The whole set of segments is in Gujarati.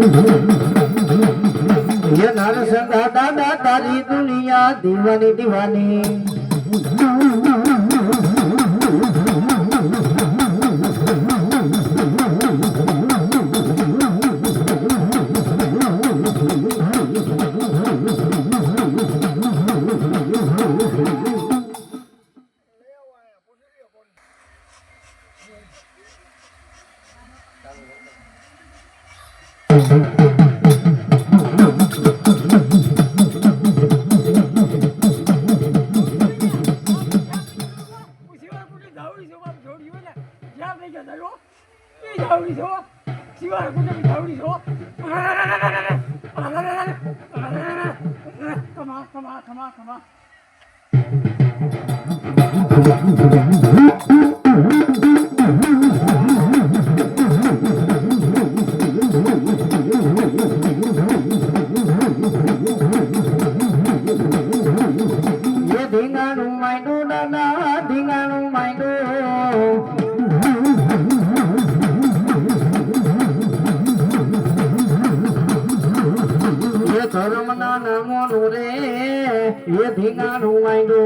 ये नरसंगा दादा तारी दुनिया दीवानी दीवानी ये धींगाणु माइंडो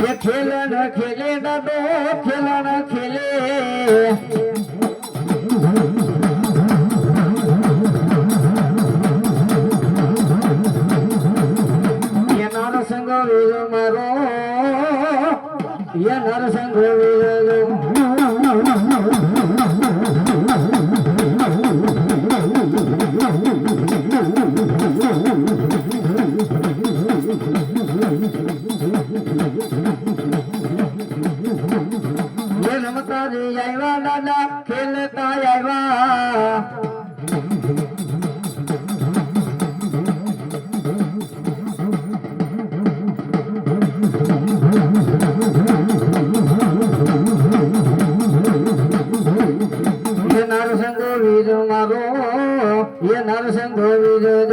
ये खेले न खेले दादो खेला न खेले ये नरसिंह ये रमता रे आयवा दादा खेलता आयवा ये नरसिंह विजय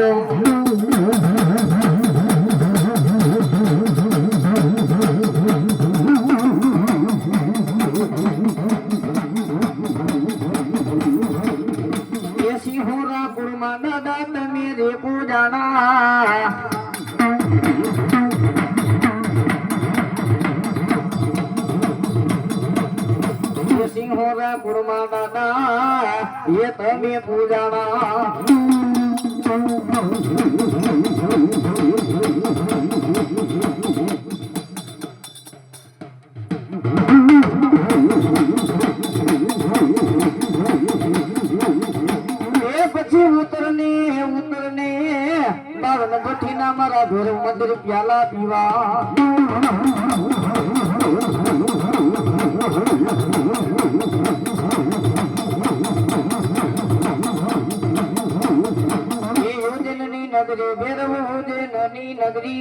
ये सिंहोरा कुर्मा दादा मेरे पूजाना सिंहोरा कुर्मा दादा ये तमे पूजाना પછી ઉતરને ઉતરને બાવન ભઠ્ઠીના મારા ભેર મંદિર પ્યાલા પીવા नगरी भैरव ननी नगरी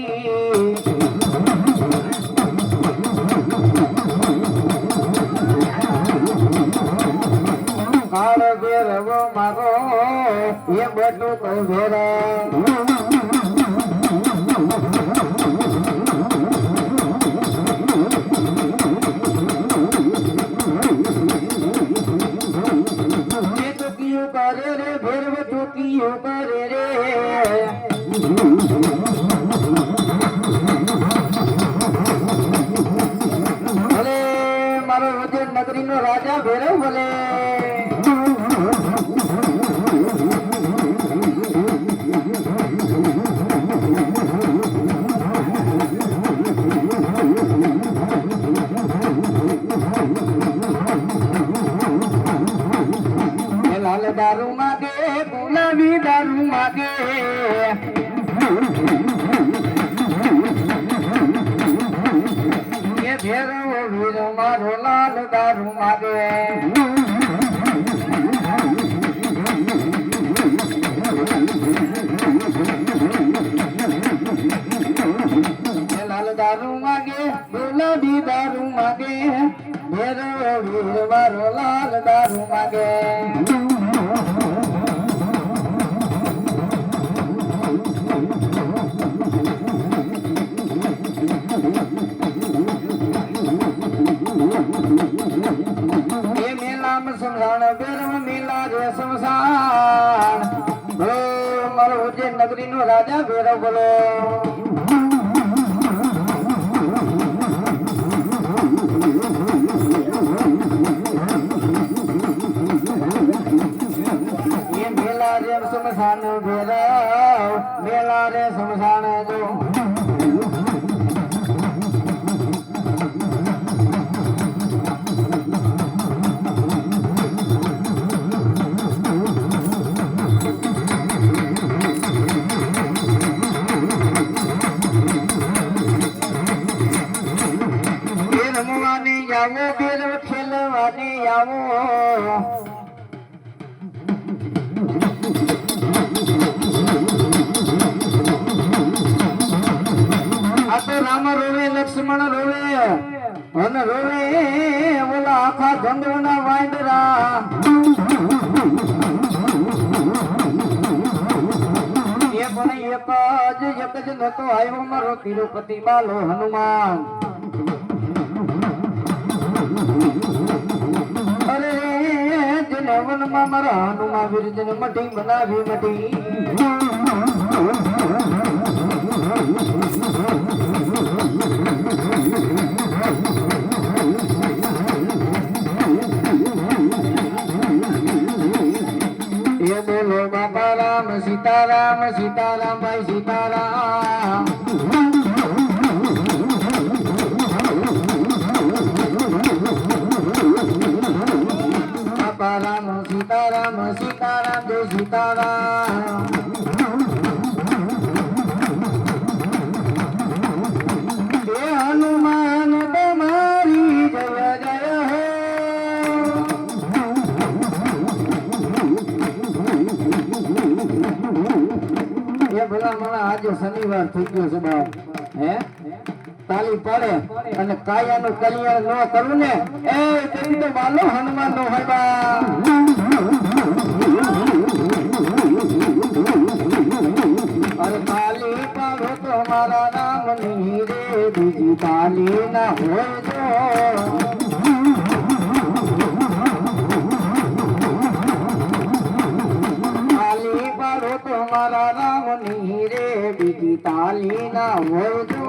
काल भैरव मारो ये बटू तो भेरा तो क्यों करे रे भैरव तो क्यों करे रे भले मारो उज्जैन नगरी नो राजा भैरव भले लाल दारू मागे गुलाबी दारू मागे ये भैरव वीर मारो लाल दारू मागे लाल दारू मागे गुलाबी दारू मागे ભેરવો વીર મારો લાલ દારૂ માગે એ મેલામાં સમસાણ ભેરવ મેલા રે સમસાણ બોલો મારો ઉજ્જૈન નગરી નો રાજા ભેરવ બોલો સમસાન ભેરવ મેલા રે સમસાન જો રમવાની આવો ભેરવ ખેલવાની આવો રામ રોવે લક્ષ્મણ રોવે અને રોવે ઓલા આખા ગંગોના વાંદરા એ પણ એક જ નતો આવ્યો મારો તિરુપતિ બાલો હનુમાન અરે જેને વનમાં મારા હનુમાન વીરજન મઢી બનાવી મઢી એ બોલો બાપા રામ સીતારામ સીતારામ ભાઈ સીતારામ બાપા રામ સીતારામ સીતારામ જય સીતારામ હનુમાન તમારી જય જય હો એ ભલા મને આજે શનિવાર થઈ ગયો છે બાપ હે તાલી પડે અને કાયાનું કલ્યાણ ન કરવું ને એ તેથી તો બાલો હનુમાન નો હોય બા અરે તાલી પાડો તો મારા નામની રે બીજી તાલી ના હોય જો તાલી પાડો તો મારા રામની રે બીજી તાલી ના હોય જો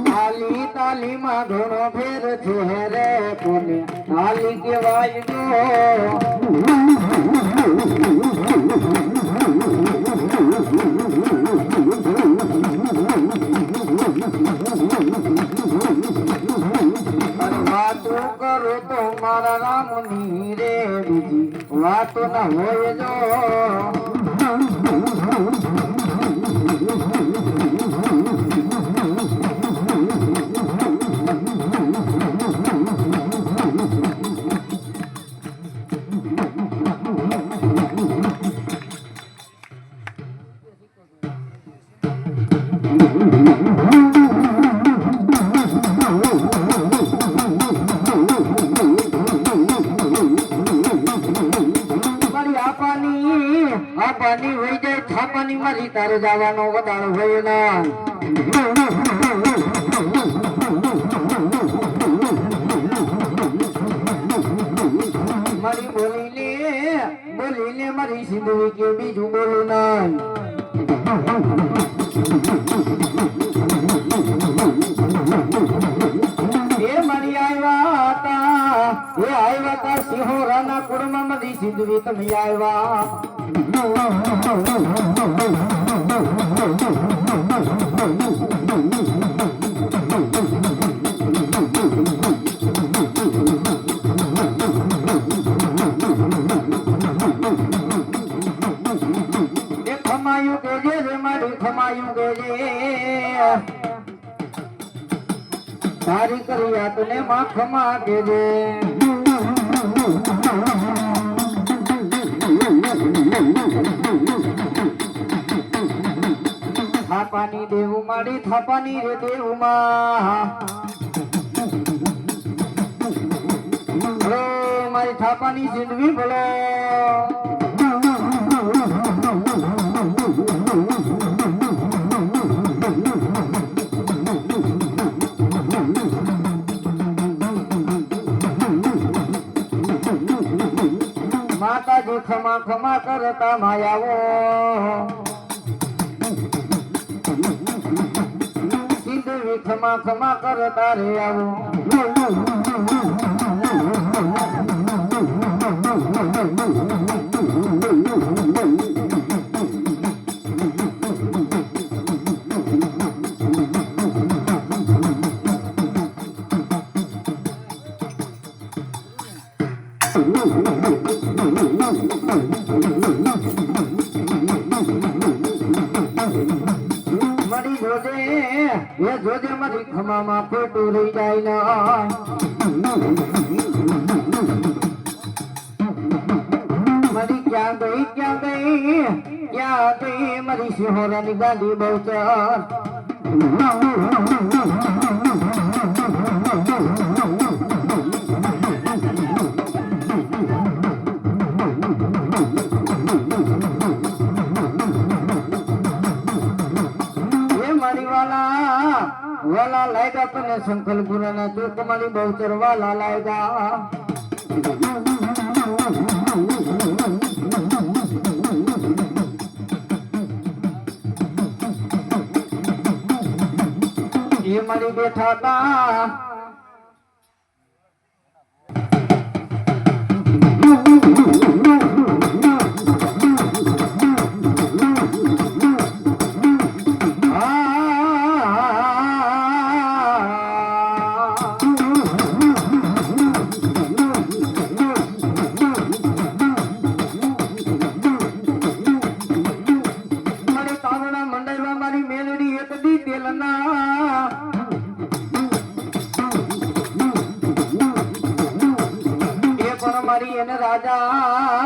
તાલી તાલીમાં ઘણો ફેર છે રે કોને તાલી કેવાય જો વાતો કરો તો મારા રામની રે બીજી વાતો ના હોય જો પાણી હોય જાય થાપાની મારી તારે જવાનો વધારો હોય ના મારી બોલી લે મારી સિંધવી કે બીજું બોલું ના એ મારી આવ્યા હતા સિંહોરાના કુળમાં મારી સિંધવી તમે આવ્યા ખમાયું કેજે રે મારી ખમાયું કેજે તારી કર્યા તને માં ખમા કેજે થાપાની દેવું મારી થાપાની રે દેવમાં મારી થાપાની જિંદગી બોલો માતાજી ખમા ખમા કરતા માયાવો સિંધવી ખમા ખમા કરતા રે આવો મારી જોજે એ જોજે મારી ખમામાં ખોટું રહી જાય ના મારી ક્યાં ગઈ મારી સિંહોરાની ગાડી બહુચર वाला लाएगा तने संकल्पुरा ना जो तुम्हारी बहुचर वाला लाएगा ये मारी बैठा था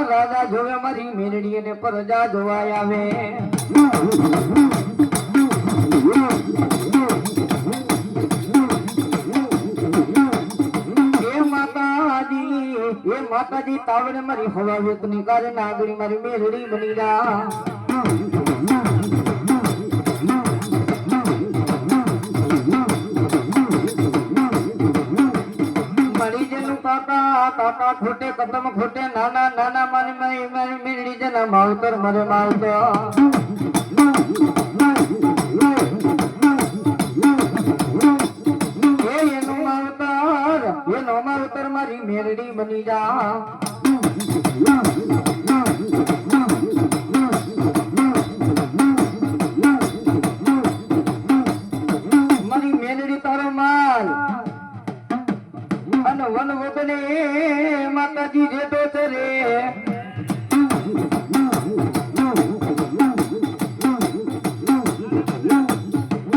राजा जोवे मारी मेरड़ी ने परजा जोवाया वे ये माताजी तावड़े मारी हवा वेतनी करे नागरी मारी मेरड़ी बनी जा काका खोटे कदम खोटे नाना नाना मानी मारी मारी मेरी जना मावतर मरे मावतर ये नो मावतर मारी मेरड़ी बनी जा मारी मेरड़ी तारो माल वन वदने माताजी रे दोतरे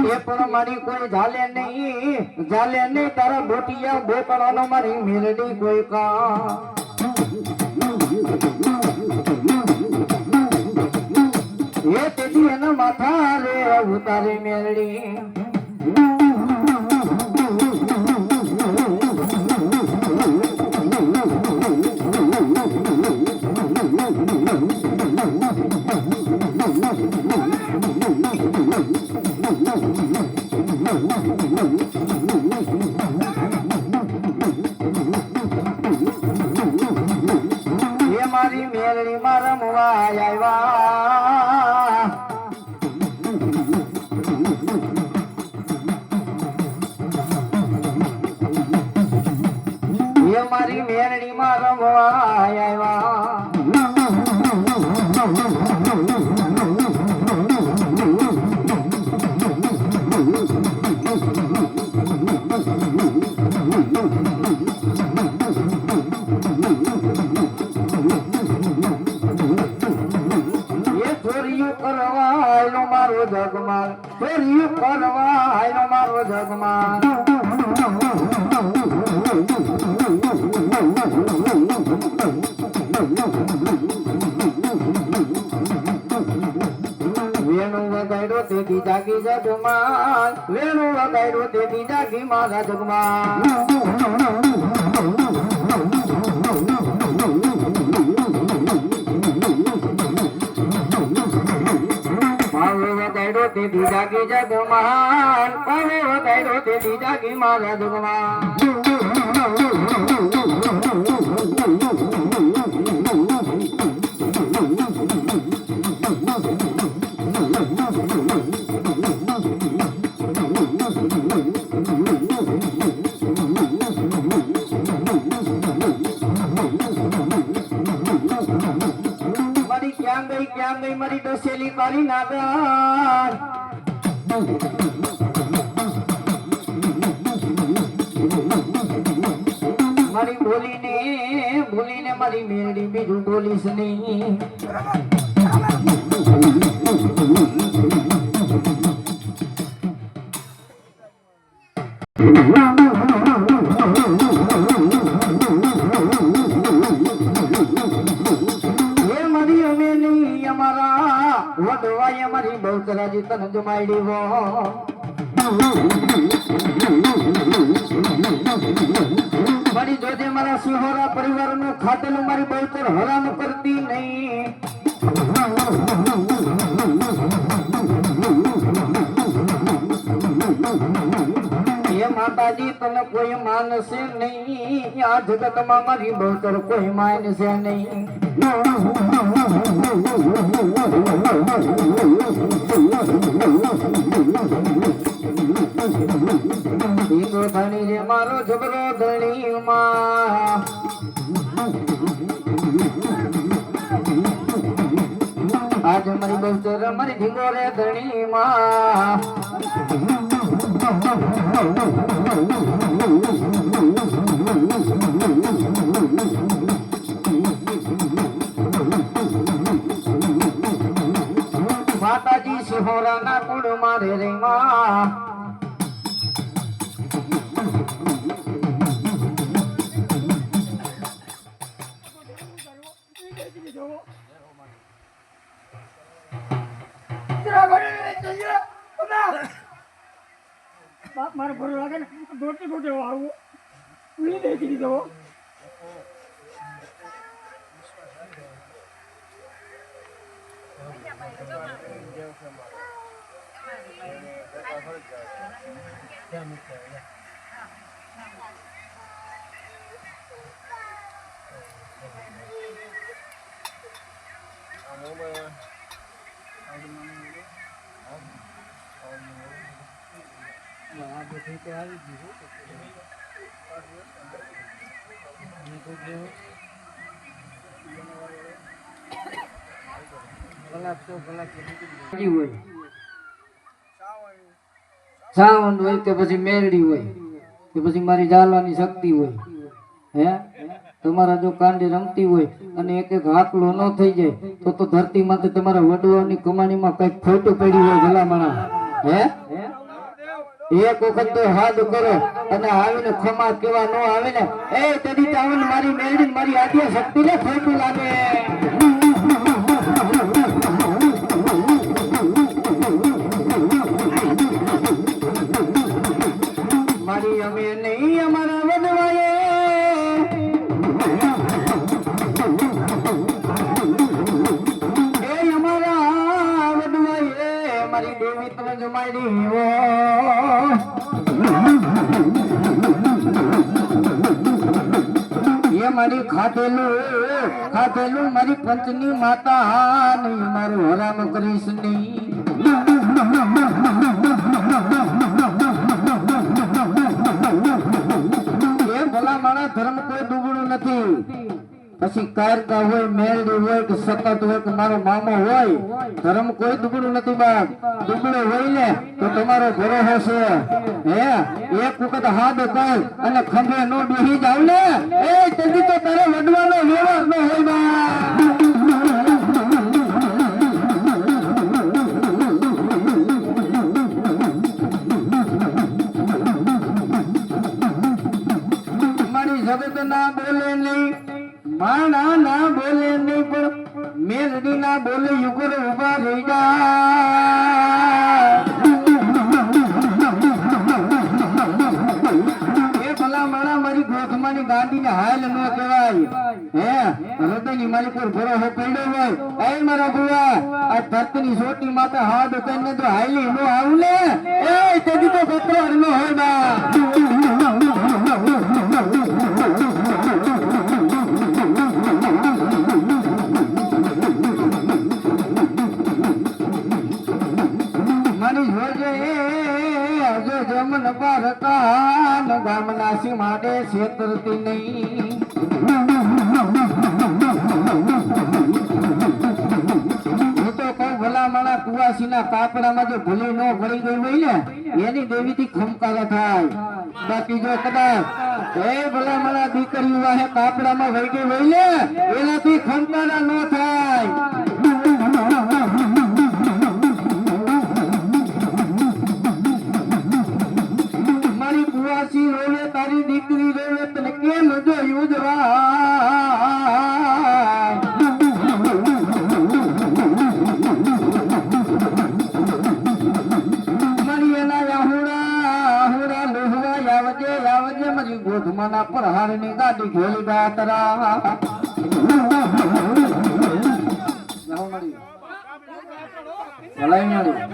ये पर मारी कोई झाले नहीं तारा बोटिया बोतरानो मारी मेरड़ी कोई का ये तेजी है ना माथा रे उतारे मेरड़ी ये मारी मेलड़ी मारमवा आया ये मारी मेलड़ी मारमवा आया मारो जगमाल फेरी करवा आयो मारो जगमाल વેણુ વગાડ્યો તેથી જાગી જગમાં વેણુ વગાડ્યો તેથી જાગી મારા જગમાં પાવે વગાડ્યો તેથી જાગી જગમાં પાવે વગાડ્યો તેથી જાગી મારા જગમાં ક્યાં ગઈ મારી દસેલી કાળી નાગર મારી બોલીને મારી મેરડી બીજું બોલીશ નહીં વડવાય મારી બહુચરાજી તન જમાડી વો મારી જોજે મારા સિંહોરા પરિવારનું ખાતેલું મારી બહુચર હરામ કરતી નહીં એ માતાજી તને કોઈ માનશે નહીં આ જગતમાં મારી બહુચર કોઈ માનશે નહીં ધણી રે મારો જબરો ધણી માં આજ મારી બહુચર મારી ઢીંગો રે ધણી માં માતાજી સિંહોરા ના કુળ મારે રે માં બાપ મારે ભરો લાગે ને દોડતે આવું ઉલી દે દીધો સાવન હોય કે પછી મેરડી હોય કે પછી મારી ઝાલવાની શક્તિ હોય હે તમારા જો કાંડી રમતી હોય અને એક એક હાકલો ન થઈ જાય તો ધરતી માંથી તમારા વડવાની કમાણીમાં કઈક ખોટું પડ્યું હોય ભલામણા હે એક વખત તો હાથ કરો અને આવીને ખમા કેવા ન આવે ને એ તેથી આવીને મારી મેરડી મારી આદ્ય શક્તિ ને ખોટું લાગે મારી અમે નહીં અમારા વડવાએ એ અમારા વડવાએ મારી દેવી તમે જમાડી એ મારી ખાધેલું મારી પંચની માતા નહીં મારું હરામ કરીશ નહીં એ ભલા મારા ધર્મ કોઈ દુબળું નથી પછી કાયરકા હોય મેરડી હોય કે સતત હોય કે મારો મામો હોય ધર્મ કોઈ દુબળું નથી બાપ દુબળો હોય ને તો તમારો ભરોસો છે હે એક વખત હાથ કર અને ખંભે નો બેહી જાવ ને એ તેથી તો તારે વડવાનો વ્યવહાર ન હોય બાપ જગત ના બોલે નહીં માણા ના બોલે નહીં પણ મેરડી ના બોલે યુગર ઉભા રહી જાય ધરતીની માલિક પર ભરોસો પડ્યો હોય એ મારા બુઆ આ ધરતીની સોટી માથે હાથ કરીને જો હાલી નો આવું ને એ તેથી તો પત્ર નો હોય બા મારી જોજે હજુ જમન પારકાન ગામના સીમાડે છેતરતી નહીં હું તો કહું ભલામણા કુવાસીના કાપડામાં જો ભૂલી ન પડી ગઈ હોય ને એની દેવીથી ખમકારા થાય બાકી જો કદાચ એ ભલામણા દીકરીઓ વાહે કાપડામાં વહી ગઈ હોય ને એનાથી ખમકારા ન થાય રોવે તારી દીકરી રોવે તને કેમ જોયું મારી એના આહુડા લોહવા આવજે મારી ગોધમાના પ્રહારની ગાડી ઘેલી ગાતરા ભલાઈ મળી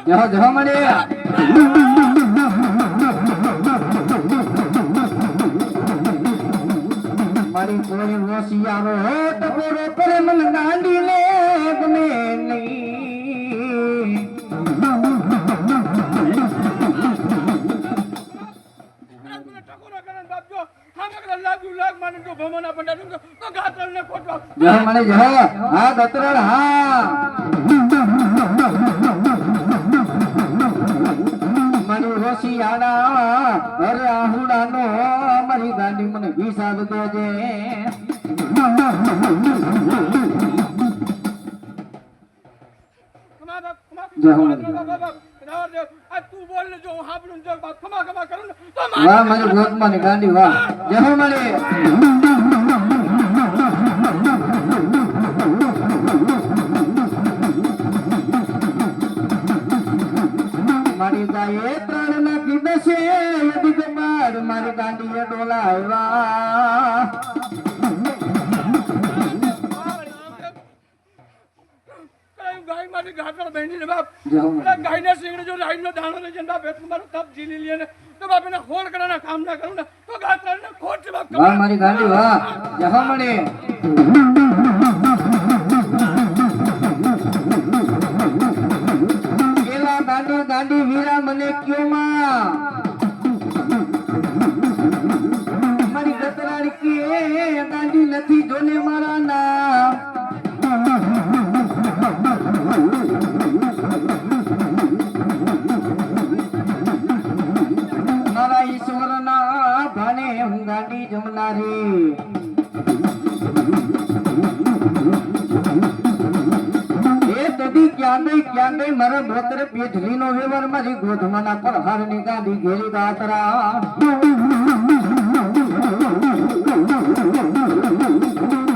જહો મળે મારી કોણી હોશિયારો હો ટકોરો કરે મન ગાંડી લે ગમે નહીં મને જહો હા દતરડ હા મારી હોશિયારા અરે આહુડા નો મારી ગાંડી મને હિસાબ દેજે વાહ મારી ગોતમાની ગાંડી વાહ જહો મારી મારી ગાયે ત્રણ નાખી દશે યદી કબાડ મારી ગાંડીએ ડોલાવ્યા ગાય મારી ઘાટળ બહેની ને બાપ ગાયને સિંગડે જો રાઈનો દાણો ને જંડા બેત મારો તપ જીલી લે ને તો બાપ એને હોળ કરવાના કામ ના કરું ને તો ઘાટળ ને ખોટ છે બાપ વાહ મારી ગાંડી વાહ જહો મણે કેલા ગાંડી ગાંડી વીરા મને ક્યો માં મારી ગતરાડી કે ગાંડી નથી જોને મારા નામ મારા ઈશ્વરના ભાને હું ગાંડી જમનારી એ તદી ક્યાં ગઈ મારા ભોતરે પેઢલીનો વ્યવહાર મારી ગોધમાના પ્રહારની ગાંડી ઘેરી ગાતરા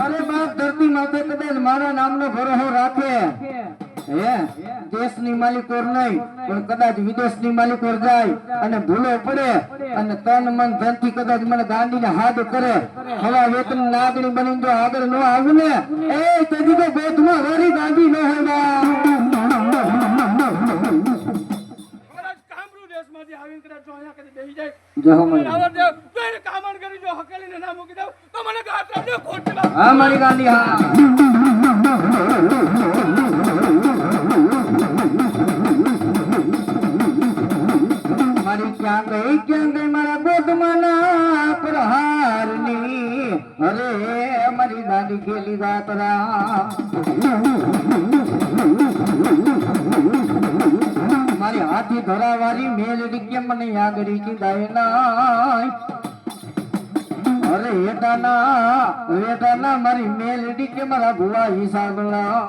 અરે બાપ ધરતી માથે કદાચ મારા નામનો ભરોસો રાખે હે દેશની માલિકોર નહીં પણ કદાચ વિદેશની માલિકોર જાય અને ભૂલો પડે અને તન મન ધનથી કદાચ મને ગાંડીને હાથ કરે હવા વેતન નાગણી બની જો આગળ ન આવ્યું ને એ તેથી તો બેઠમાં વારી ગાંડી ન હોય કામરૂ દેશમાંથી આવીને કદાચ જો અહીંયા કદી બેહી જાય જહો મને આવડે તો એને કામણ કરી જો હકેલીને ના મૂકી દઉં તો મને ઘાટળ ને ખોટ છે બાપ હા મારી ગાંડી હા મારી ક્યાં ગઈ મારા ગોધમાના પ્રહારની અરે મારી ગાંડી ખેલી ગાતરા મારી હાથી ધરાવાળી મેલડી કે મને આગળી કીધાય નાય અરે વેટાના મારી મેલડી કે મારા ભુવા હિસાબલા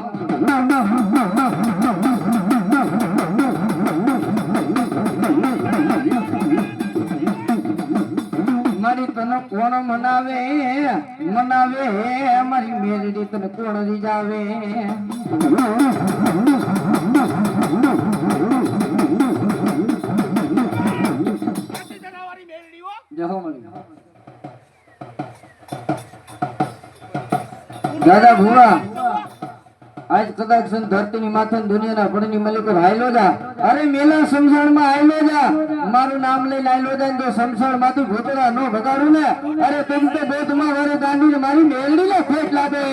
મારી તને કોણ મનાવે મારી મેલડી તને કોણ રીજાવે દાદા ભુવા આજ કદાચ ધરતીની માથે દુનિયાના પડની મલિકો હાયલો જા અરે મેલા સમસાણમાં હાયલો જા મારું નામ લઈને હાયલો જા જો સમસાણમાંથી ભૂતરા નો ભગાડું ને અરે તેમ તો બોધમાં વારે દાંડીને મારી મેલડી ને ફેટ લાગે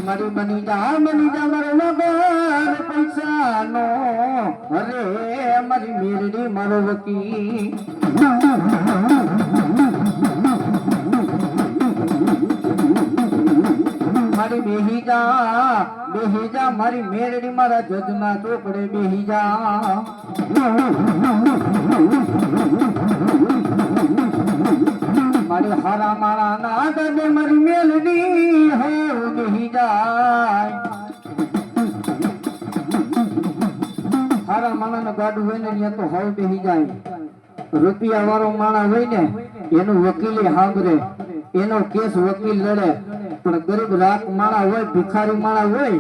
મારી બની જા મારો વગર પૈસાનો અરે મારી મેરડી મારો વકી મારી બેહી જા મારી મેરડી મારા જજના ચોપડે બેહી જા મારી હારા મારા ના દાદે મારી મેલડી હો બેહી જાય હારા માણા ગાડું હોય ને ત્યાં તો હવે બેહી જાય રૂપિયા વાળો માણા હોય ને એનું વકીલી સાંભળે એનો કેસ વકીલ લડે પણ ગરીબ રાખ માણા હોય ભિખારી માણા હોય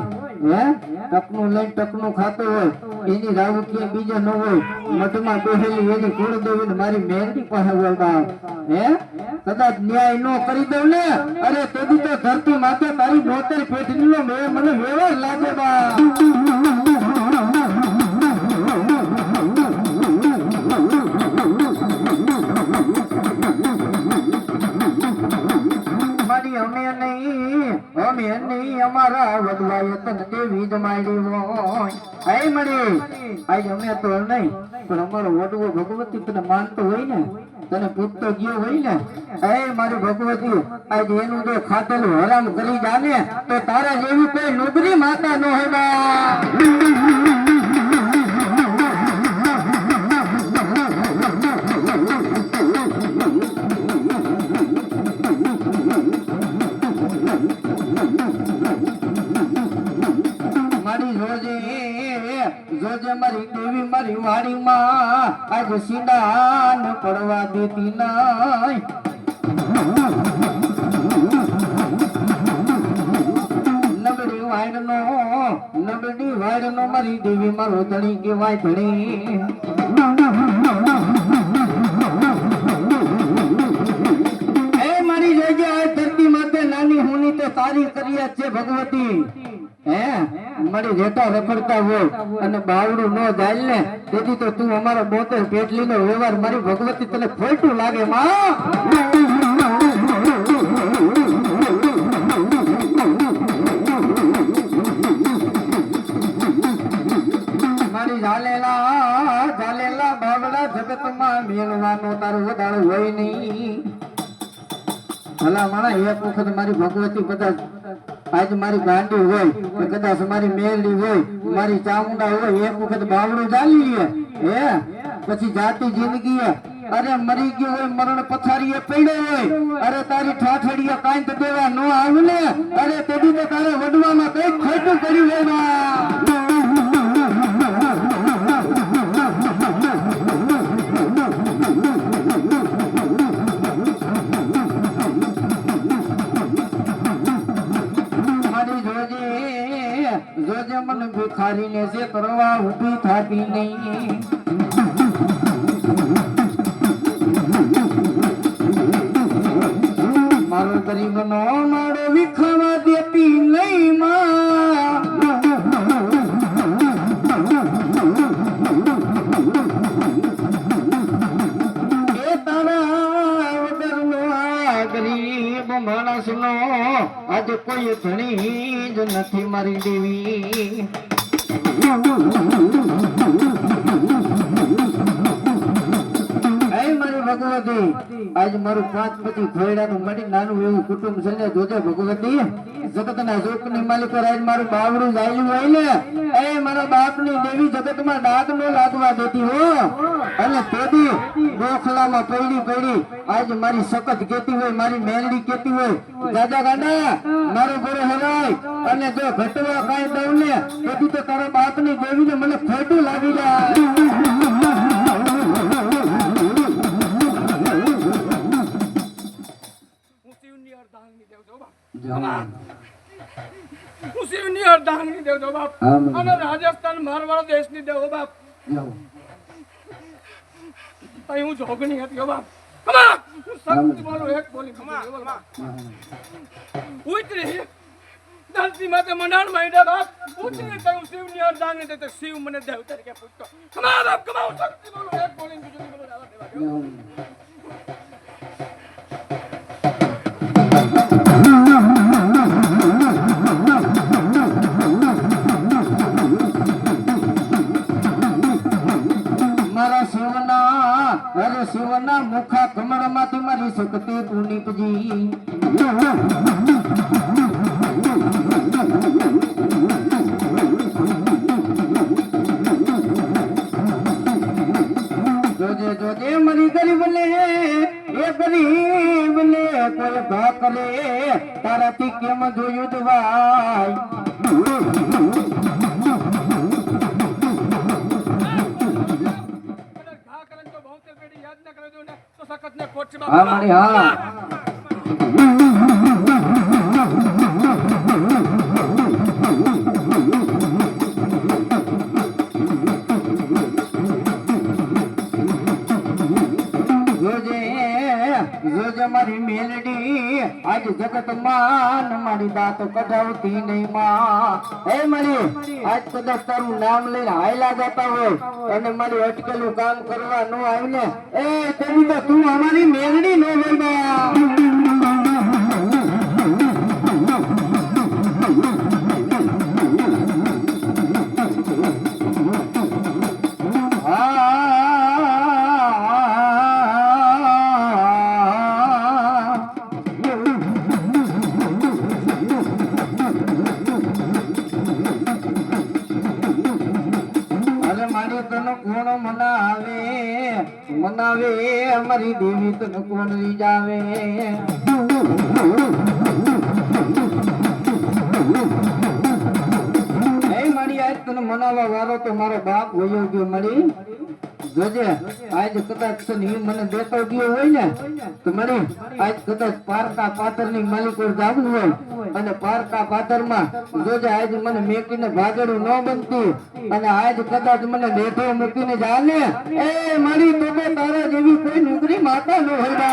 હે ટકનું લઈને ટકનું ખાતો હોય એની રાવકીય બીજે ન હોય મઠમાં બેહેલી એની કુળદેવી મારી મેરડી પાસે હોય બાપ હે કદાચ ન્યાય નો કરી દઉં ને અરે તેદી તો ધરતી માથે તારી 72 પેટની મને વ્યવહાર લાગે બા અમે નહીં અમારા વડવાએ તને દેવી જમાડી હોય હે મળી આજ અમે તો નહીં પણ અમારો વડવો ભગવતી તને માનતો હોય ને તને પૂછતો ગયો હોય ને હે મારી ભગવતી આજ એનું જો ખાતેલું હરામ કરી જાને તો તારા જેવી કોઈ નુગરી માતા ન હોય બા જોજે મારી દેવી મારી વાડીમાં આજ સીડાન પડવા દેતી નહીં નબળી વાયડનો મારી દેવી મારો ધણી કેવાય ધણી એ મારી જગ્યા ધરતી માથે નાની હુની તો સારી કર્યા છે ભગવતી હે મારી રેટા રખડતા હોય અને બાવડું ન જાય ને તેથી તો તું અમારો 72 પેટલીનો વ્યવહાર મારી ભગવતી તને ખોટું લાગે માં મારી ઝાલેલા બાવડા જગતમાં મેળવાનો તારો વધારો હોય નહીં ભલા માણા એક વખત મારી ભગવતી કદાચ આજ મારી ગાંડી હોય કે કદાચ મારી મેરડી હોય મારી ચામુંડા હોય એક વખત બાવડું ચાલી લે હે પછી જાતી જિંદગી અરે મરી ગયો હોય મરણ પથારીએ પડ્યો હોય અરે તારી ઠાઠડીએ કાંઈ તો દેવા ન આવ્યું ને અરે તેદી તો તારે વડવામાં કઈ ખોટું કર્યું હોય જોજે મને ભિખારીને છે કરવા ઊભી થાતી નહીં મારો ગરીબનો મારો વિખાવા દેતી નહીં માં એ તારા વગરનો આ ગરીબ માણસનો આજે કોઈ ધણી જ નથી મારી દેવી મારી ભગવતી આજ મારું 5 પતિ ઘોડાનું મળી નાનું એવું કુટુંબ છે ને જોજે ભગવતી જગતના જોકની માલિક આજ મારું બાવડું જાયલું હોય ને એ મારા બાપની દેવી જગતમાં ડાઘ ન લાગવા દેતી હો અને તેદી ગોખલામાં પડી આજ મારી સખત કેતી હોય મારી મેલડી કેતી હોય દાદા ગાડા મારો ગોરો હરાય અને જો ઘટવા કાંઈ દઉં ને તેથી તો તારા બાપની દેવીને મને ખોટું લાગી જાય રાજસ્થાન મારવાડ દેશની દેવો બાપ જાઓ. અહીં હું જોગણી હતી હો બાપ કમા હું શક્તિ મારો એક બોલી કમા ઉતરી ધરતી માતે મંડાણ માંડ્યા બાપ ઉતરી કહ્યું શિવની અરદાન દે તો શિવ મને દેવ તરીકે પૂછતો કમા બાપ કમા હું શક્તિ મારો એક બોલી બીજું નહીં બોલો દેવા જાઓ. મારા શિવના મુખા કમળમાંથી મારી શક્તિ પુનિતજી જોજે જોજે મારી ગરીબ લે એ ગરીબ લે કોઈ ભા કરે તારાથી કેમ જોયું દવાય હા મારી હા જોજે મારી મેલડી આજ જગત માન મારી દાંતો કઢાવતી નહીં માં હે મારી આજ કદાચ તારું નામ લઈને હાયલા જતા હોય અને મારી અટકેલું કામ કરવા ન આવ્યું ને એ તેની તો તું અમારી મેલડી ન હોય મનાવે અમારી દેવી તને કોણ લઈ જાવે મારી આજ તને મનાવવા વાળો તો મારો બાપ વયો ગયો મળી જોજે આજ કદાચ મને દેતો ગયો હોય ને તો મળી આજ કદાચ પારકા પાથર ની માલિક જવું હોય અને પારકા પાથર માં જોજે આજ મને મેકીને ભાગડું ન બનતી અને આજ કદાચ મને લેઠો મૂકીને જાને એ મારી તો તારા જેવી કોઈ નોકરી માતા ન હોય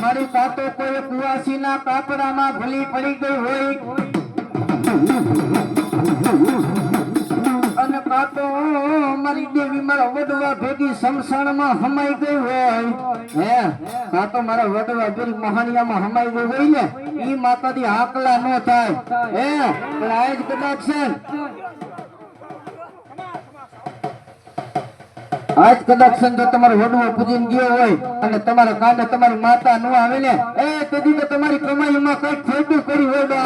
મારી કાતો કોઈ કુવાસી ના કાપડામાં ભલી પડી ગઈ હોય અને કાતો મારી દેવી મારા વડવા ભેગી સમસાણમાં હમાઈ ગઈ હોય હે કાતો મારા વડવા ભેગી મહાનિયામાં હમાઈ ગઈ હોય ને ઈ માતાથી આકલા ન થાય હે પણ આજ કદાચ છે આજ કદાચ જો તમારો વડવો પૂજીને ગયો હોય અને તમારા કાંડે તમારી માતા ન આવે ને એ તેથી તો તમારી કમાઈમાં કઈક ખોટું કરી હોય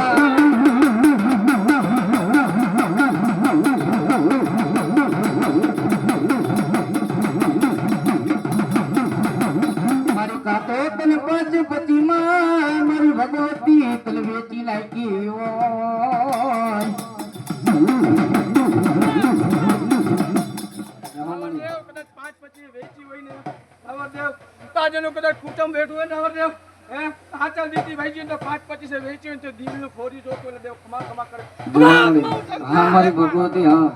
મારી કાતો તને પતિમાં મારી ભગવતી તને વેચી નાખી હોય કદાચ કુટુંબ બેઠું હોય ને અવરદેવ હે હાચલ દીધી ભાઈ તો 5-25 વેચી હોય તો દીવનું ખોરી જોતો એટલે દેવ ખમા ખમા કરે હા મારી ભગવતી હા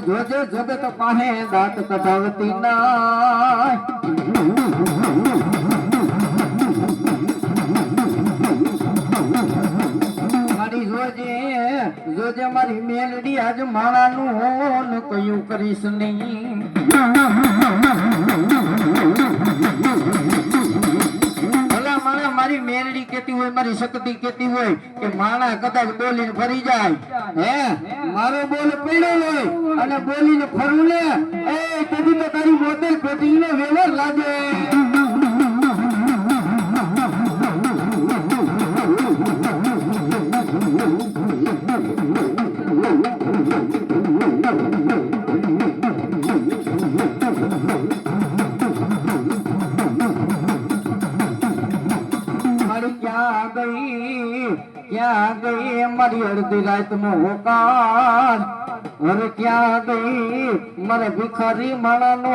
જોજે જગત પાહે દાંત કઢાવતી ના જોજે મારી મેલડી આજ માણાનું હોન કયું કરીશ નહીં ભલા માણા મારી મેલડી કેતી હોય મારી શક્તિ કેતી હોય કે માણા કદાચ બોલીને ફરી જાય હે મારો બોલ પડ્યો હોય અને બોલીને ફરવું ને એ કદી તો તારી મોતેલ પેટીનો વ્યવહાર લાગે મારી ક્યાં ગઈ ક્યાં ગઈ મારી અડધી રાતનો હોકાર હવે ક્યાં ગઈ મારે ભિખારી માણાનો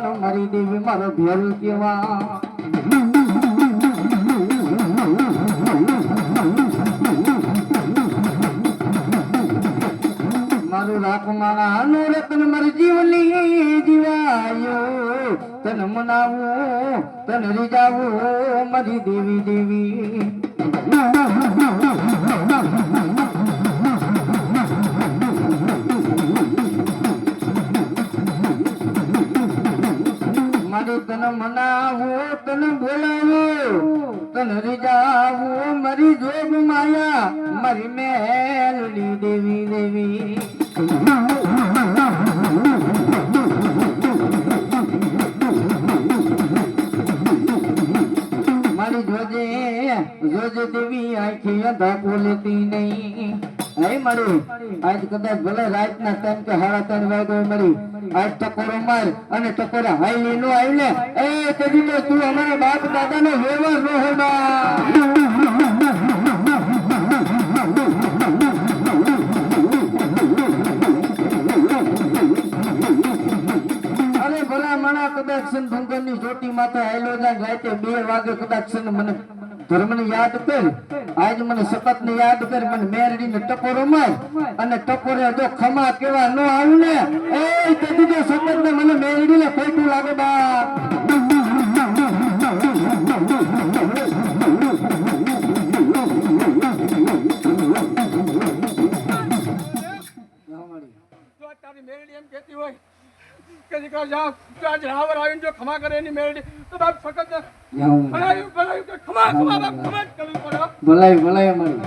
ને મારી દેવી મારો ભેર કેવા મારું રાખ માણાનું રતન મારી જીવની જીવાયો તન મનાવું તન રીજાવું મારી દેવી દેવી મારી તન મનાવું તન બોલાવું તન રીજાવું મારી જોગ માયા મારી મેલડી દેવી દેવી મારી જોજે દેવી આંખી અંધા બોલતી નહીં હે મારી આજ કદાચ ભલે રાતના 3 કે 3:30 વાગે મારી આજ ટકોરો માર અને ટકોરા હાઈલી નો આવી ને એ કદી તો તું અમારા બાપ દાદાનો વ્યવહાર નો હોય બા અરે ભલા મણા કદાચ ધુંગર ની ચોટી માથે આયલો જાય રાતે 2 વાગે કદાચ મને ધર્મ ને યાદ કર આજ મને સતત ને યાદ કર મને મેરડી ને ટકોરો માર અને ટકોરે જો ખમા કેવા નો આવ્યું ને એ કદી જો સતત ને મને મેરડી ને ખોટું લાગે બા તારી મેરડી એમ કહેતી હોય કે દીકરા જા તો આજ રાવર આવીને જો ખમા કરે એની મેરડી તો બાપ ફકત ભલાયું કે ખમા બાપ ખમા જ કરવી પડે ભલાય મારી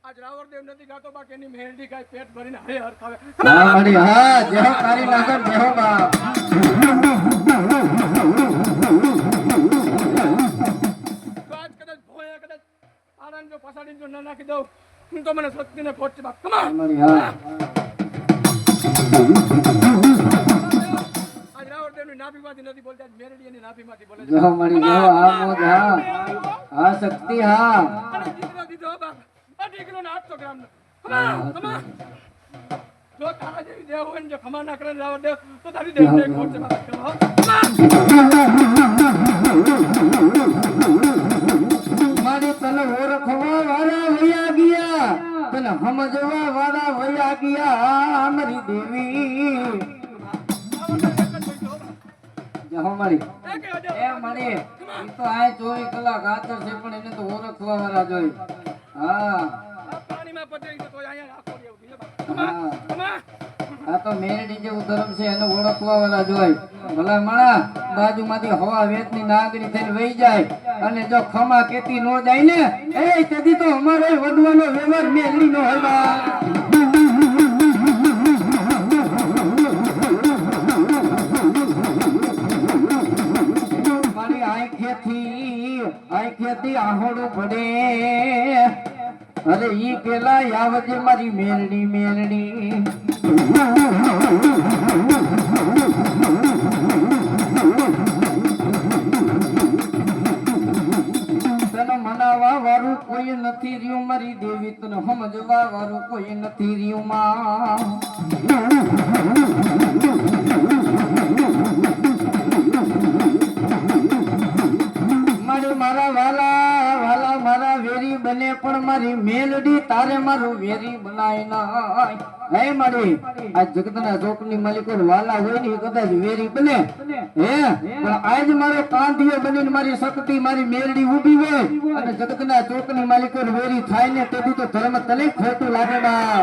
આજ રાવર દેવ નથી ગાતો બાકી એની મેરડી કાંઈ પેટ ભરીને હરે હર ખાવે હા મારી હા જેહો તારી નગર જેહો બાપ જો પસાડીને જો ન નાખી દઉં હું તો મને શક્તિને ખોટ છે બાપ કમા મારી હા આજ રાવર દેવની નાભીમાંથી નથી બોલતા આજ મેરડીની નાભીમાંથી બોલે છે જેહો મારી જેહો આ મોજ હા શક્તિ હા અને દીકરો દીધો બાપ આ દીકરોને 800 ગ્રામ કમા જો તારા જેવી દેવ હોય ને જો ખમા ના કરે રાવર દેવ તો તારી દેવને ખોટ છે બાપ કમા મારી તને ઓળખવા વાળા વયા ગયા તને સમજવા વાળા વયા ગયા મારી દેવી જેહો મારી એ મારી ઈ તો આ 24 કલાક હાજર છે પણ એને તો ઓળખવા વાળા જોઈ હા પાણીમાં પતરી તો અહીંયા આખો દેવ હા આ તો મેરડી જેવું ધર્મ છે એને ઓળખવા વાળા જોઈ ભલા મણા બાજુમાંથી હવા વેતની નાગરી થઈને વહી જાય અને જો ખમા કેતી નો જાય ને એ તેથી તો અમારે વધવાનો વ્યવહાર મેલડી નો હોય બા મારી આંખેથી આહોડું પડે અરે ઈ પેલા આવજે મારી મેલડી તને મનાવા વાળું કોઈ નથી રહ્યું મારી દેવી તને સમજવા વાળું કોઈ નથી રહ્યું માં મારી મારા વાલા મારા વેરી બને પણ મારી મેલડી તારે મારું વેરી બનાય ના હે મારી આ જગતના ચોકની માલિકો વાલા હોય ને કદાચ વેરી બને હે પણ આજ મારો કાંધિયો બનીને મારી શક્તિ મારી મેલડી ઊભી હોય અને જગતના ચોકની માલિકો વેરી થાય ને તેથી તો ધર્મ તને ખોટું લાગે બા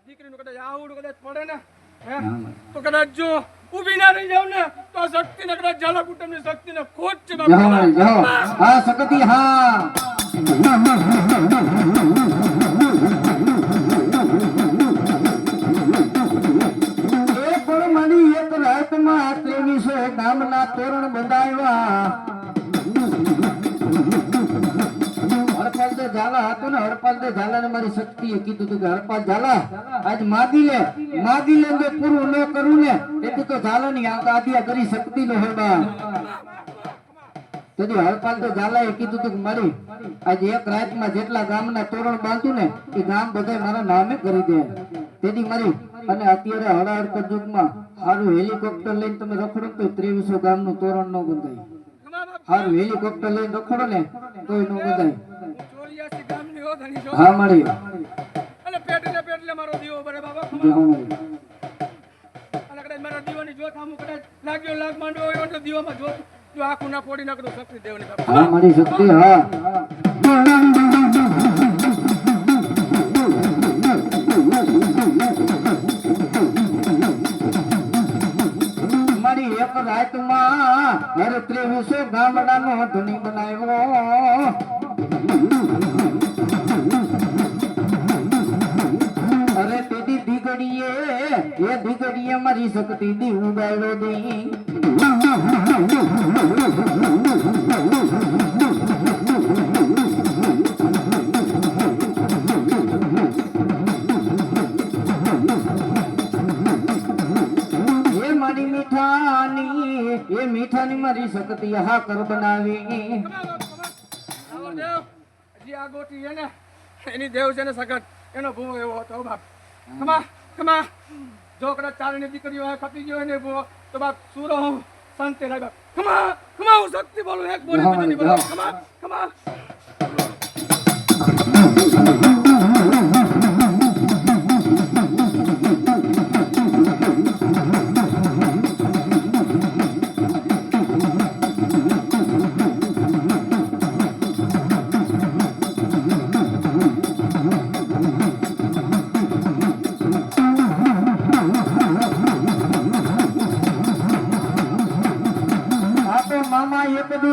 દીકરીનું કદાચ આવડું કદાચ પડે ને તો કદાચ જો ઊભી ના રહી જાવ ને તો આ શક્તિને કદાચ ઝાલા કુટુંબની શક્તિને ખોટ છે હા શક્તિ હા એક રાતમાં 2300 ગામના તોરણ બંધાવ્યા ઝાલા હતો ને હરપાલ તો ઝાલા ને મારી શક્તિએ કીધું હતું કે હરપાલ ઝાલા આજ માગી લે જો પૂરું ન કરું ને તેથી તો ઝાલા ની આદિયા કરી શકતી ન હોય બા તેથી હરપાલ તો ઝાલાએ કીધું હતું કે મારી આજે એક રાતમાં જેટલા ગામના તોરણ બાંધું ને એ ગામ બધા મારા નામે કરી દે તેથી મારી અને અત્યારે હળહળ યુગમાં સારું હેલિકોપ્ટર લઈને તમે રખડો તો 2300 ગામનું તોરણ ન બંધાય સારું હેલિકોપ્ટર લઈને રખડો ને તોય ન બંધાય 84 ગામની હો ધણી જો હા મારી અને પેટલે મારો દીવો બરે બાબા જય હો મારી અને કદાચ મારા દીવાની જોત આમ કદાચ લાગ્યો લાગ માંડ્યો હોય તો દીવામાં જોત જો આખું ના ફોડી નાખતો શક્તિ દેવની બાબા હા મારી શક્તિ હા મારી એક રાતમાં મારે 2300 ગામડાનો ધણી બનાવ્યો અરે તેદી દીગડીએ મારી શક્તિ દી ઉગાડ્યો દી મીઠાની મારી શક્તિ હાકર બનાવી દેવ હજી આ ગોટી છે ને એની દેવ છે ને સગત એનો ભૂવો એવો હતો બાપ કમા જો કદાચ ચારણી દીકરીઓ ખપી ગયો ને ભૂવો તો બાપ સુરો હું સંતે રાય બાપ કમા હું શક્તિ બોલું એક બોલી બીજી બોલો કમા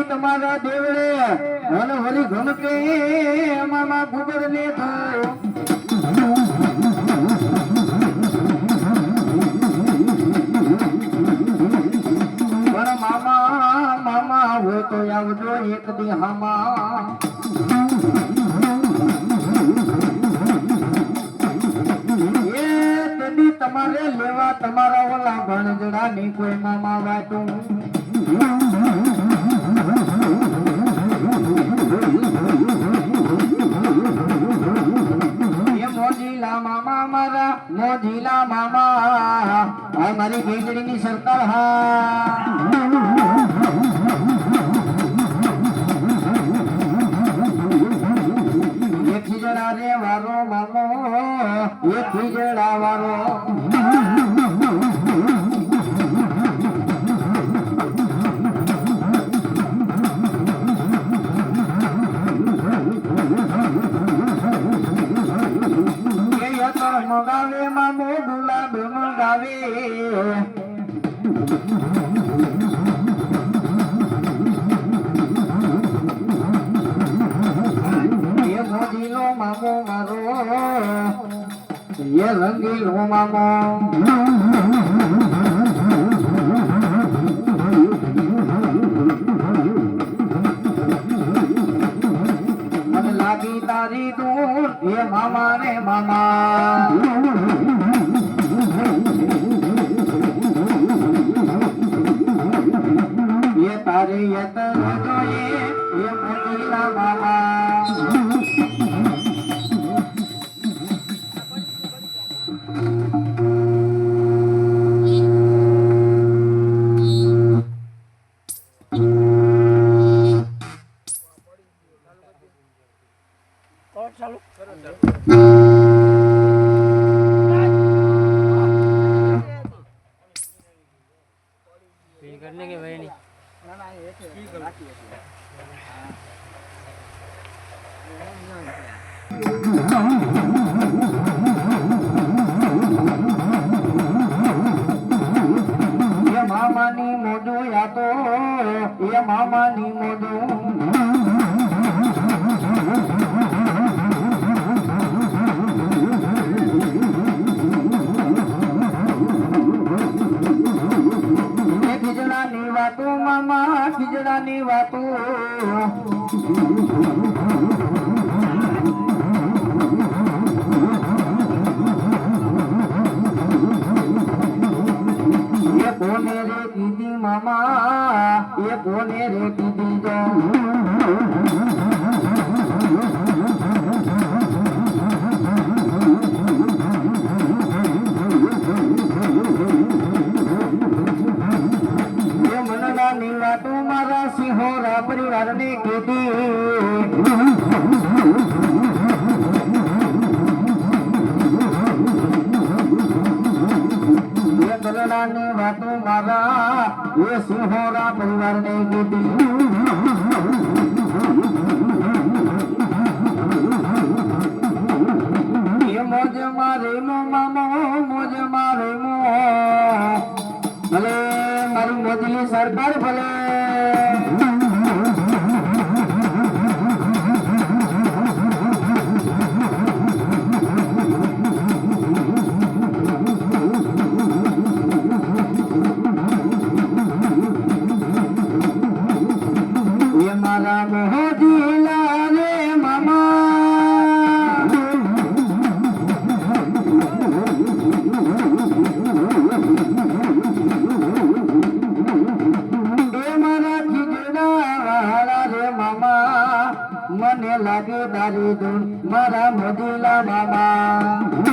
તમારા દેવડે અને વળી ઘણકે મામા ગુબર ને પણ મામા હોય તો આવજો એક દી હામા એ તેથી તમારે લેવા તમારા ઓલા ભણજડા ની કોઈ મામા વાટું મોજીલા મામા મારી બેગડીની સરકાર હા એક ખીજડા રે વારો મામો એક ખીજડા વારો મંગાવે મામો ગુલાબ મંગાવે એ મોજીલો મામો મારો એ રંગીલો મામો મને લાગી તારી દૂર એ મામા ને મામા એ તારે યતર જોઈએ એ મોજીલા મામા ચાલુ करने के भाई नहीं ये मामानी मोदो या तो ये मामानी मोदो ખીજડાની વાતો કોને રે કીધી જો મનડાની વાતો મારા સિંહોરા પરિવારને કીધી મનડાની વાતો મારા એ સિંહોરા પરિવારને કીધી એ મોજ મારે મો મામો મોજ મારે મો ભલે મારી મોદીની સરકાર ભલે એ મારા મોદીલા રે મામા મને લાગે તારી ધૂન મારા મોદીલા મામા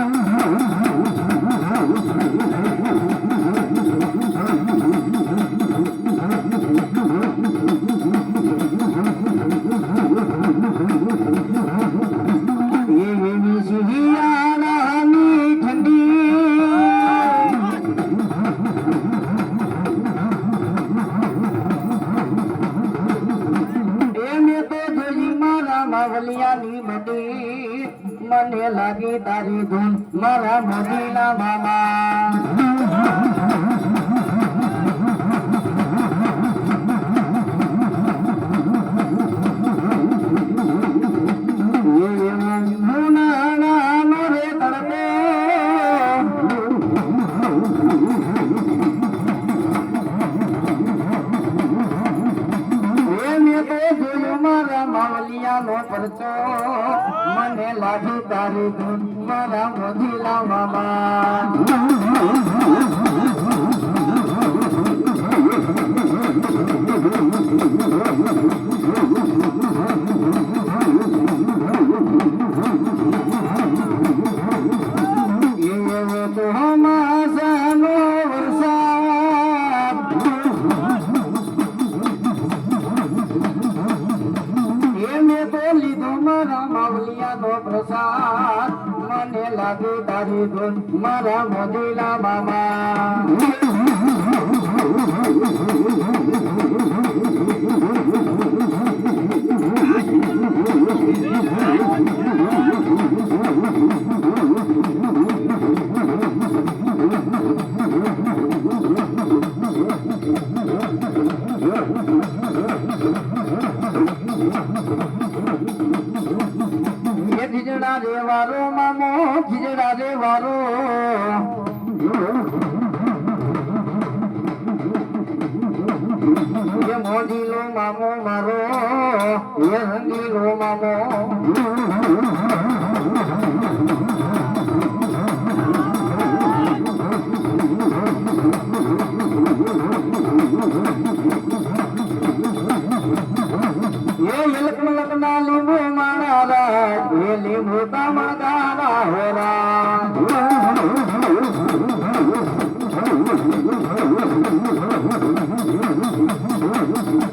એવી શિયાળાની ઠંડી માવલિયાની મડી મને લાગી તારી ધૂન મારા મોદીના મામા માવલિયાનો પરચો મને લાગી તારી ધૂન મારા મોદીલા મામા એવો તો હમાસાનો વરસાદ લીધો મારા માવલિયાનો પ્રસાદ મને લાગે તારી ધૂન મારા મોદીલા મામા ખીજડા રે વારો મામો ખીજડા રે વારો એ મોદીલો મામો મારો એ રંગીલો મામો લકના લીંબુ મારા એ લીંબુ કામદારા હોરા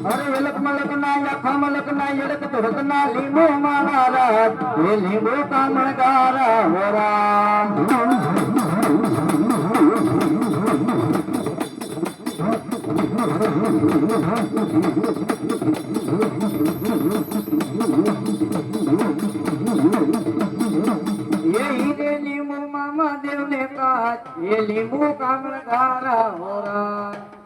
અરે લકના યાખા મલકના યડક તો રકના લીંબુ મારા એ લીંબુ કામદારા હોરા લીંબુ મામા દેવને કાચ એ લીંબુ કામદારા હોરા